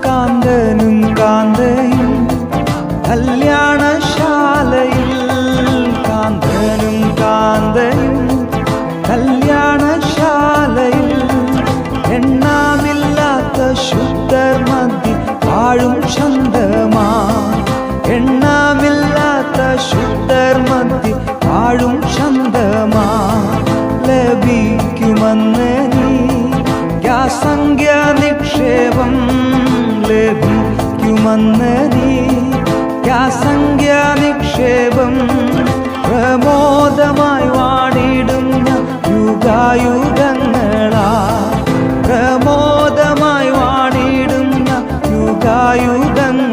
കാന്തനും കാന്തയും കല്യാണശാലയിൽ, കാന്തനും കാന്തയും കല്യാണശാലയിൽ, എണ്ണാമില്ലാത്ത ശുദ്ധർ മധ്യ വാഴും ചന്തമാ, എണ്ണാമില്ലാത്ത ശുദ്ധർ മധ്യ വാഴും ചന്തമാ. ലഭിക്കുമെന്ന് നീ യാസംഖ്യ നിക്ഷേപം, ലഭിക്കുമെന്ന് നീ യാസംഖ്യ നിക്ഷേപം. പ്രമോദമായി വാണിടും യുഗായുഗങ്ങളാ, പ്രമോദമായി വാണിടും യുഗായുഗങ്ങൾ.